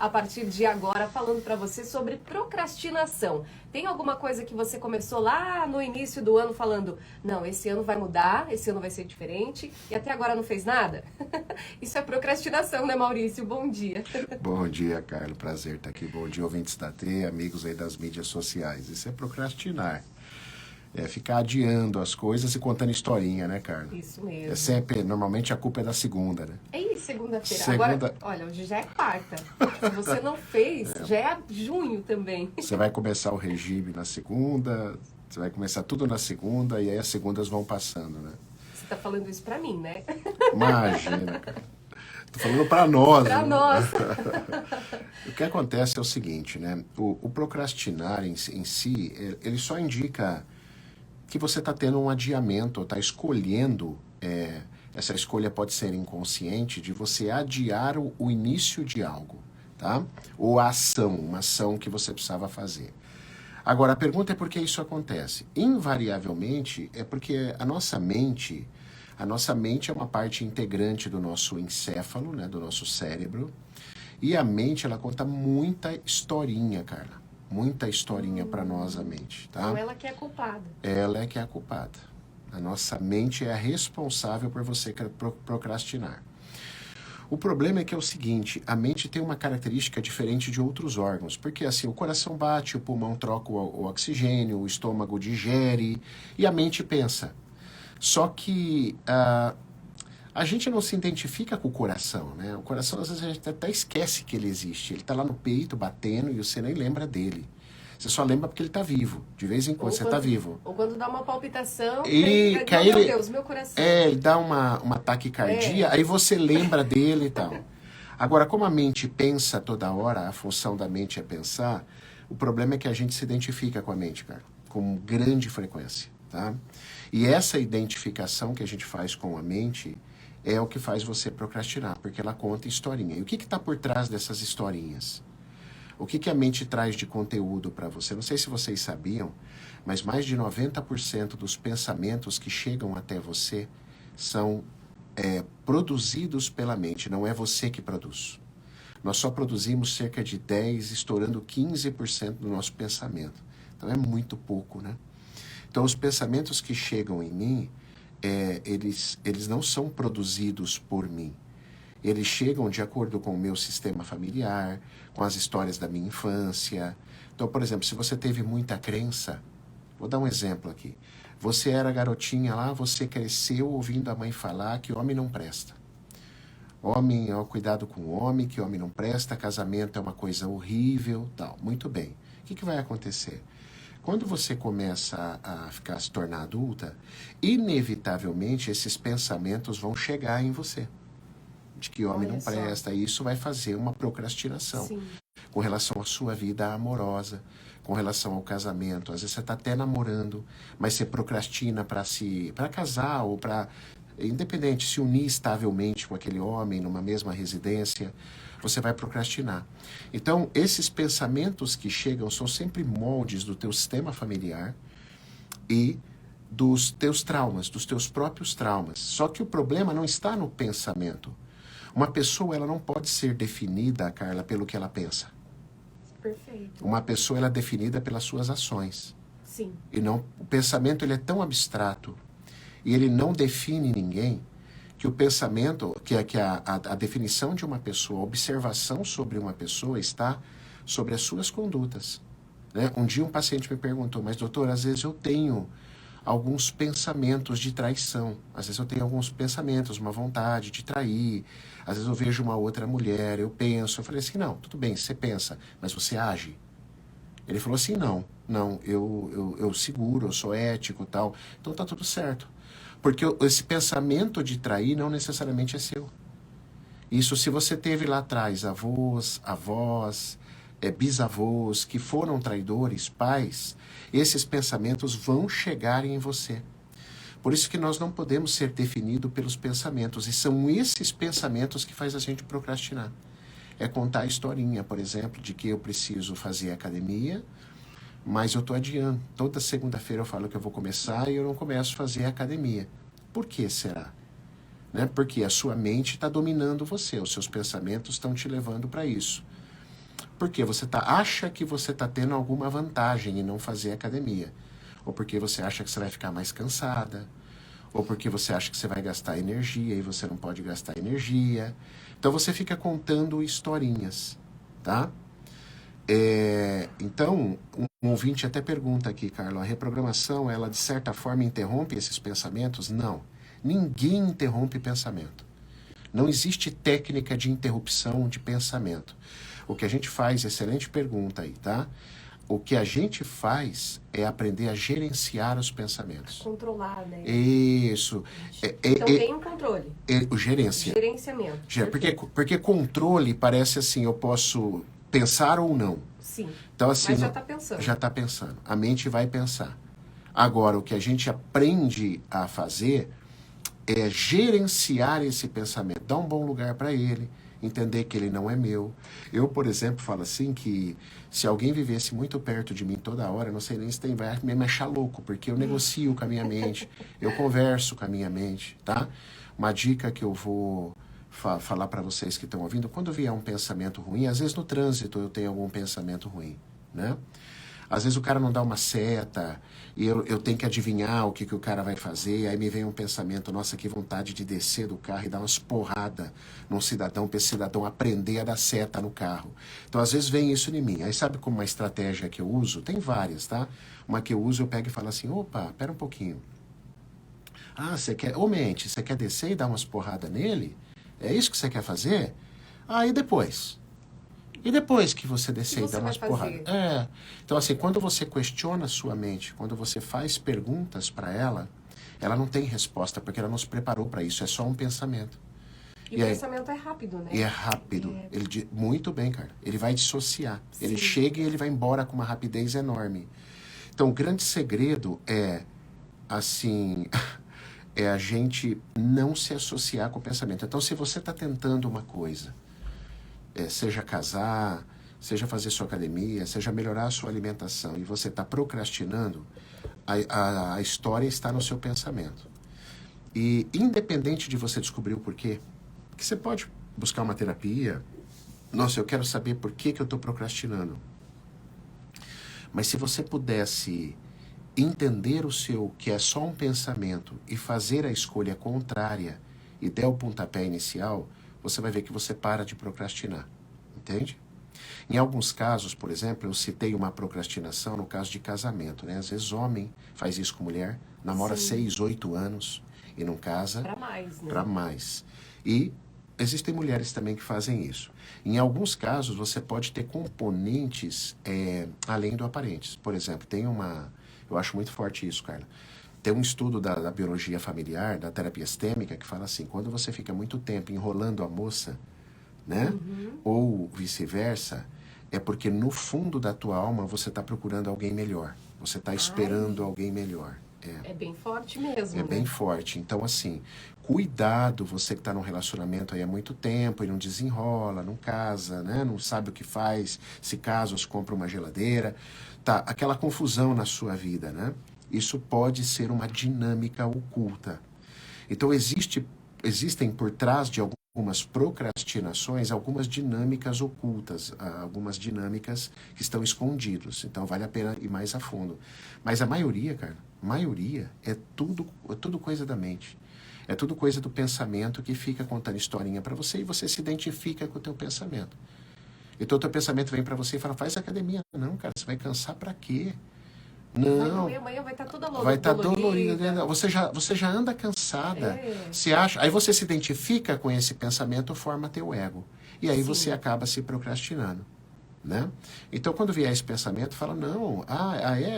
a partir de agora falando para você sobre procrastinação. Tem alguma coisa que você começou lá no início do ano falando, não, esse ano vai mudar, esse ano vai ser diferente, e até agora não fez nada? Isso é procrastinação, né, Maurício? Bom dia. Bom dia, Carlos. Prazer estar aqui. Bom dia, ouvintes da T, amigos aí das mídias sociais. Isso é procrastinar. É ficar adiando as coisas e contando historinha, né, Carlos? Isso mesmo. É sempre, normalmente a culpa é da segunda, né? É segunda-feira. Segunda... Agora, olha, hoje já é quarta. Se você não fez, já é junho também. Você vai começar o regime na segunda, você vai começar tudo na segunda e aí as segundas vão passando, né? Você tá falando isso pra mim, né? Imagina, cara. Tô falando pra nós. Pra né? nós. O que acontece é o seguinte, né? O procrastinar em si, ele só indica que você está tendo um adiamento, ou está escolhendo, essa escolha pode ser inconsciente, de você adiar o início de algo, tá? Ou a ação, uma ação que você precisava fazer. Agora, a pergunta é por que isso acontece? Invariavelmente, é porque a nossa mente é uma parte integrante do nosso encéfalo, né, do nosso cérebro, e a mente, ela conta muita historinha, Carla. Muita historinha para nós, a mente, tá? Então ela que é culpada. Ela é que é a culpada. A nossa mente é a responsável por você procrastinar. O problema é que é o seguinte, a mente tem uma característica diferente de outros órgãos, porque assim, o coração bate, o pulmão troca o oxigênio, o estômago digere e a mente pensa. Só que a gente não se identifica com o coração, né? O coração, às vezes, a gente até esquece que ele existe. Ele está lá no peito, batendo, e você nem lembra dele. Você só lembra porque ele está vivo. De vez em quando você está vivo. Ou quando dá uma palpitação, E meu Deus, meu coração. ele dá uma taquicardia, aí você lembra dele e tal. Agora, como a mente pensa toda hora, a função da mente é pensar, o problema é que a gente se identifica com a mente, cara, com grande frequência, tá? E essa identificação que a gente faz com a mente é o que faz você procrastinar, porque ela conta historinha. E o que está por trás dessas historinhas? O que a mente traz de conteúdo para você? Não sei se vocês sabiam, mas mais de 90% dos pensamentos que chegam até você são produzidos pela mente, não é você que produz. Nós só produzimos cerca de 10, estourando 15% do nosso pensamento. Então é muito pouco, né? Então os pensamentos que chegam em mim, eles não são produzidos por mim. Eles chegam de acordo com o meu sistema familiar, com as histórias da minha infância. Então, por exemplo, se você teve muita crença, vou dar um exemplo aqui. Você era garotinha lá, você cresceu ouvindo a mãe falar que homem não presta. Homem, ó, cuidado com o homem, que homem não presta, casamento é uma coisa horrível, tal. Muito bem. O que vai acontecer? Quando você começa a se tornar adulta, inevitavelmente esses pensamentos vão chegar em você. De que homem não presta, e isso vai fazer uma procrastinação. Sim. Com relação à sua vida amorosa, com relação ao casamento. Às vezes você está até namorando, mas você procrastina para casar ou para, independente, se unir estavelmente com aquele homem numa mesma residência, você vai procrastinar. Então, esses pensamentos que chegam são sempre moldes do teu sistema familiar e dos teus traumas, dos teus próprios traumas. Só que o problema não está no pensamento. Uma pessoa, ela não pode ser definida, Carla, pelo que ela pensa. Perfeito. Uma pessoa, ela é definida pelas suas ações. Sim. E não, o pensamento, ele é tão abstrato e ele não define ninguém, que o pensamento, que a definição de uma pessoa, a observação sobre uma pessoa está sobre as suas condutas. Né? Um dia um paciente me perguntou, mas doutor, às vezes eu tenho alguns pensamentos de traição. Às vezes eu tenho alguns pensamentos, uma vontade de trair. Às vezes eu vejo uma outra mulher, eu penso. Eu falei assim, não, tudo bem, você pensa, mas você age? Ele falou assim, não, eu seguro, eu sou ético e tal. Então tá tudo certo. Porque esse pensamento de trair não necessariamente é seu. Isso se você teve lá atrás avós, bisavós que foram traidores, pais, esses pensamentos vão chegar em você. Por isso que nós não podemos ser definidos pelos pensamentos. E são esses pensamentos que faz a gente procrastinar. É contar a historinha, por exemplo, de que eu preciso fazer academia, mas eu estou adiando. Toda segunda-feira eu falo que eu vou começar e eu não começo a fazer academia. Por que será? Né? Porque a sua mente está dominando você, os seus pensamentos estão te levando para isso. Porque você acha que você está tendo alguma vantagem em não fazer academia. Ou porque você acha que você vai ficar mais cansada. Ou porque você acha que você vai gastar energia e você não pode gastar energia. Então você fica contando historinhas, tá? Então, um ouvinte até pergunta aqui, Carlos, a reprogramação, ela de certa forma interrompe esses pensamentos? Não. Ninguém interrompe pensamento. Não existe técnica de interrupção de pensamento. O que a gente faz, excelente pergunta aí, tá? O que a gente faz é aprender a gerenciar os pensamentos. Controlar, né? Isso. Então tem um controle. O Gerenciamento. Porque controle parece assim, eu posso pensar ou não. Sim. Então, assim, mas já está pensando. Já está pensando. A mente vai pensar. Agora, o que a gente aprende a fazer é gerenciar esse pensamento, dar um bom lugar para ele, entender que ele não é meu. Eu, por exemplo, falo assim que se alguém vivesse muito perto de mim toda hora, não sei nem se vai me achar louco, porque eu negocio com a minha mente, eu converso com a minha mente, tá? Uma dica que eu vou falar para vocês que estão ouvindo, quando vier um pensamento ruim, às vezes no trânsito eu tenho algum pensamento ruim, né? Às vezes o cara não dá uma seta e eu tenho que adivinhar o que o cara vai fazer. Aí me vem um pensamento, nossa, que vontade de descer do carro e dar umas porradas num cidadão, para esse cidadão aprender a dar seta no carro. Então, às vezes vem isso em mim. Aí sabe como uma estratégia que eu uso? Tem várias, tá? Uma que eu uso, eu pego e falo assim, opa, pera um pouquinho. Ah, você quer... Ô, mente, você quer descer e dar umas porradas nele? É isso que você quer fazer? Ah, e depois? E depois que você descer e dar umas porradas? Então, assim, quando você questiona a sua mente, quando você faz perguntas para ela não tem resposta, porque ela não se preparou para isso, é só um pensamento. E o pensamento é rápido, né? E é rápido. Muito bem, cara. Ele vai dissociar. Sim. Ele chega e ele vai embora com uma rapidez enorme. Então, o grande segredo é, assim, é a gente não se associar com o pensamento. Então, se você está tentando uma coisa, seja casar, seja fazer sua academia, seja melhorar a sua alimentação, e você está procrastinando, a história está no seu pensamento. E independente de você descobrir o porquê, que você pode buscar uma terapia, nossa, eu quero saber por que eu estou procrastinando. Mas se você pudesse entender o seu, que é só um pensamento, e fazer a escolha contrária, e der o pontapé inicial, você vai ver que você para de procrastinar, entende? Em alguns casos, por exemplo, eu citei uma procrastinação no caso de casamento, né? Às vezes homem faz isso com mulher, namora 6, 8 anos e não casa. Para mais, né? Para mais. E existem mulheres também que fazem isso. Em alguns casos, você pode ter componentes além do aparentes. Por exemplo, eu acho muito forte isso, Carla. Tem um estudo da biologia familiar, da terapia sistêmica, que fala assim, quando você fica muito tempo enrolando a moça, né? Ou vice-versa, é porque no fundo da tua alma você está procurando alguém melhor. Você está esperando alguém melhor. É bem forte mesmo. É bem forte. Então, assim, cuidado, você que está num relacionamento aí há muito tempo e não desenrola, não casa, né? Não sabe o que faz, se casa ou se compra uma geladeira. Tá, aquela confusão na sua vida, né? Isso pode ser uma dinâmica oculta. Então, existem por trás de algumas procrastinações, algumas dinâmicas ocultas, algumas dinâmicas que estão escondidas. Então, vale a pena ir mais a fundo. Mas a maioria, cara, é tudo coisa da mente. É tudo coisa do pensamento que fica contando historinha para você e você se identifica com o teu pensamento. Então, o teu pensamento vem para você e fala, faz academia. Não, cara, você vai cansar para quê? Não. Amanhã vai estar toda dolorida. Vai estar dolorida. Você já anda cansada. Você acha, aí você se identifica com esse pensamento, forma teu ego. E aí você acaba se procrastinando. Né? Então, quando vier esse pensamento, fala, não,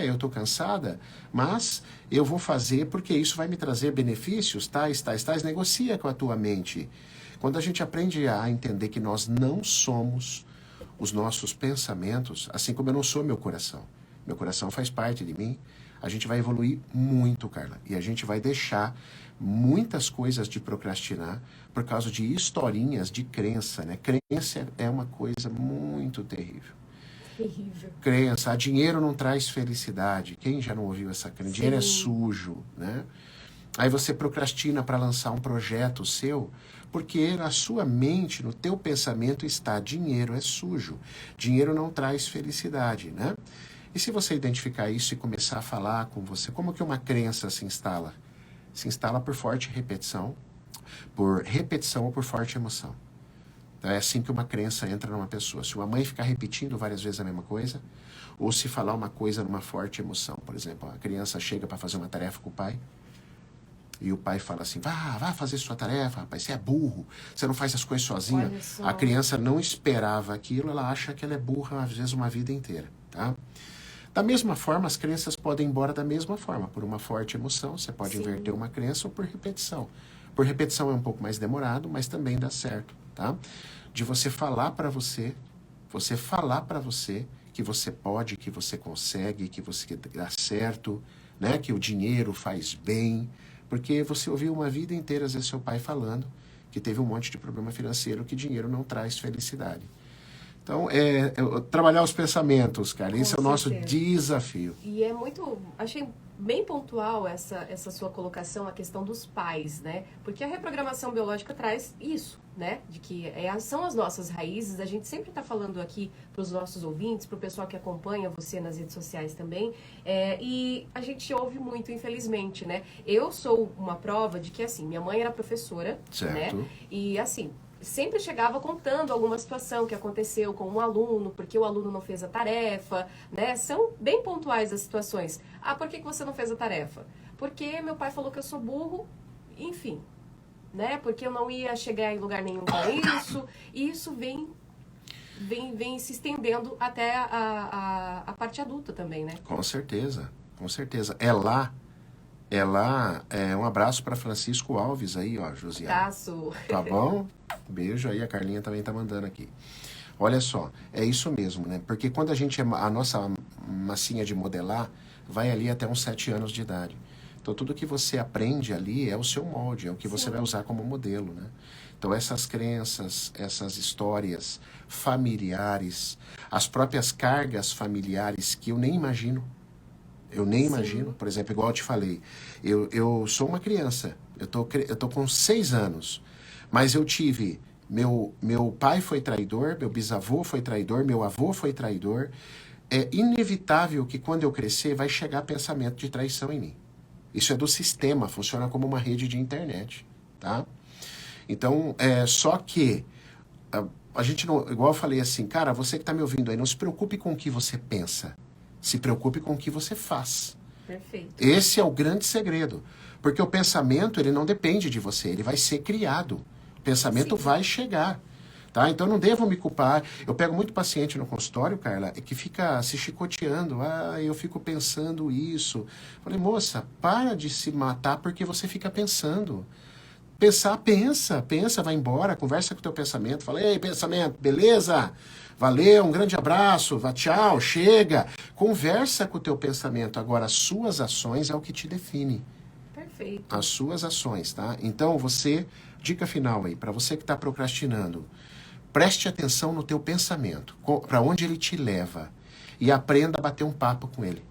eu estou cansada, mas eu vou fazer porque isso vai me trazer benefícios, tais, negocia com a tua mente. Quando a gente aprende a entender que nós não somos os nossos pensamentos, assim como eu não sou meu coração. Meu coração faz parte de mim. A gente vai evoluir muito, Carla. E a gente vai deixar muitas coisas de procrastinar por causa de historinhas de crença, né? Crença é uma coisa muito terrível. Terrível. Crença. Dinheiro não traz felicidade. Quem já não ouviu essa crença? Dinheiro é sujo, né? Aí você procrastina para lançar um projeto seu, porque na sua mente, no teu pensamento está dinheiro é sujo. Dinheiro não traz felicidade, né? E se você identificar isso e começar a falar com você, como que uma crença se instala? Se instala por forte repetição, ou por forte emoção. Então é assim que uma crença entra numa pessoa. Se uma mãe ficar repetindo várias vezes a mesma coisa, ou se falar uma coisa numa forte emoção. Por exemplo, a criança chega para fazer uma tarefa com o pai, e o pai fala assim, vá fazer sua tarefa, rapaz, você é burro, você não faz as coisas sozinha. A criança não esperava aquilo, ela acha que ela é burra, às vezes, uma vida inteira, tá? Da mesma forma, as crenças podem ir embora da mesma forma, por uma forte emoção, você pode inverter uma crença ou por repetição. Por repetição é um pouco mais demorado, mas também dá certo, tá? De você falar para você que você pode, que você consegue, que você dá certo, né? Que o dinheiro faz bem, porque você ouviu uma vida inteira, às vezes, seu pai falando que teve um monte de problema financeiro, que dinheiro não traz felicidade. Então, trabalhar os pensamentos, cara, esse é o nosso desafio. E é muito, achei bem pontual essa sua colocação, a questão dos pais, né? Porque a reprogramação biológica traz isso, né? De que são as nossas raízes, a gente sempre está falando aqui para os nossos ouvintes, para o pessoal que acompanha você nas redes sociais também, e a gente ouve muito, infelizmente, né? Eu sou uma prova de que, assim, minha mãe era professora, certo, né? E, assim, sempre chegava contando alguma situação que aconteceu com um aluno, porque o aluno não fez a tarefa, né? São bem pontuais as situações. Ah, por que você não fez a tarefa? Porque meu pai falou que eu sou burro, enfim, né? Porque eu não ia chegar em lugar nenhum com isso, e isso vem se estendendo até a parte adulta também, né? Com certeza, com certeza. Um abraço para Francisco Alves aí, ó, Josiane. Abraço. Tá bom? Beijo aí, a Carlinha também tá mandando aqui. Olha só, é isso mesmo, né? Porque quando a nossa massinha de modelar vai ali até uns 7 anos de idade. Então tudo que você aprende ali é o seu molde, é o que você vai usar como modelo, né? Então essas crenças, essas histórias familiares, as próprias cargas familiares que eu nem imagino. Eu nem imagino, por exemplo, igual eu te falei, eu sou uma criança, eu tô com 6 anos, mas eu tive, meu pai foi traidor, meu bisavô foi traidor, meu avô foi traidor. É inevitável que quando eu crescer vai chegar pensamento de traição em mim. Isso é do sistema, funciona como uma rede de internet, tá? Então, só que a gente não, igual eu falei assim, cara, você que tá me ouvindo aí, não se preocupe com o que você pensa. Se preocupe com o que você faz. Perfeito. Esse é o grande segredo. Porque o pensamento, ele não depende de você, ele vai ser criado. O pensamento vai chegar. Tá? Então não devo me culpar. Eu pego muito paciente no consultório, Carla, que fica se chicoteando. Ah, eu fico pensando isso. Falei, moça, para de se matar porque você fica pensando. Pensa, vai embora, conversa com o teu pensamento. Fala, ei, pensamento, beleza? Valeu, um grande abraço, tchau, chega. Conversa com o teu pensamento. Agora, as suas ações é o que te define. Perfeito. As suas ações, tá? Então, dica final aí, para você que está procrastinando, preste atenção no teu pensamento, para onde ele te leva, e aprenda a bater um papo com ele.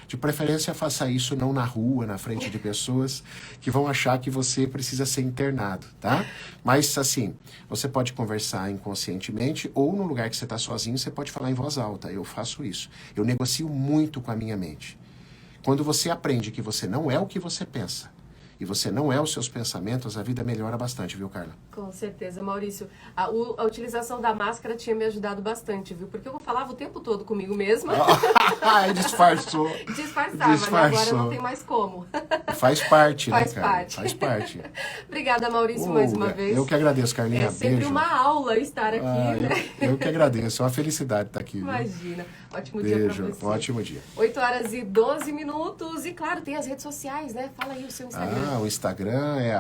De preferência, faça isso não na rua, na frente de pessoas que vão achar que você precisa ser internado, tá? Mas, assim, você pode conversar inconscientemente ou no lugar que você está sozinho, você pode falar em voz alta. Eu faço isso. Eu negocio muito com a minha mente. Quando você aprende que você não é o que você pensa, e você não é os seus pensamentos, a vida melhora bastante, viu, Carla? Com certeza, Maurício. A utilização da máscara tinha me ajudado bastante, viu? Porque eu falava o tempo todo comigo mesma. Disfarçou. Disfarçava, né? Agora não tem mais como. Faz parte, Faz né, cara? parte. Faz parte. Obrigada, Maurício, mais uma vez. Eu que agradeço, Carlinha. É sempre Beijo. uma aula estar aqui, né? Eu que agradeço. É uma felicidade estar aqui. Imagina. Ótimo Beijo. dia pra você. Ótimo dia. 8h12. E claro, tem as redes sociais, né? Fala aí o seu Instagram. O Instagram é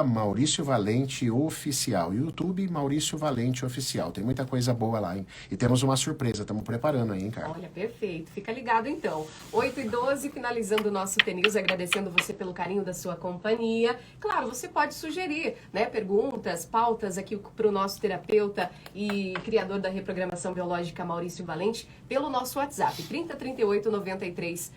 @MaurícioValenteOficial. YouTube, Maurício Valente Oficial. Tem muita coisa boa lá, hein? E temos uma surpresa. Estamos preparando aí, hein, Carla? Olha, perfeito. Fica ligado, então. 8h12, finalizando o nosso TNews, agradecendo você pelo carinho da sua companhia. Claro, você pode sugerir, né, perguntas, pautas aqui para o nosso terapeuta e criador da reprogramação biológica, Maurício Valente, pelo nosso WhatsApp, 3038-9302.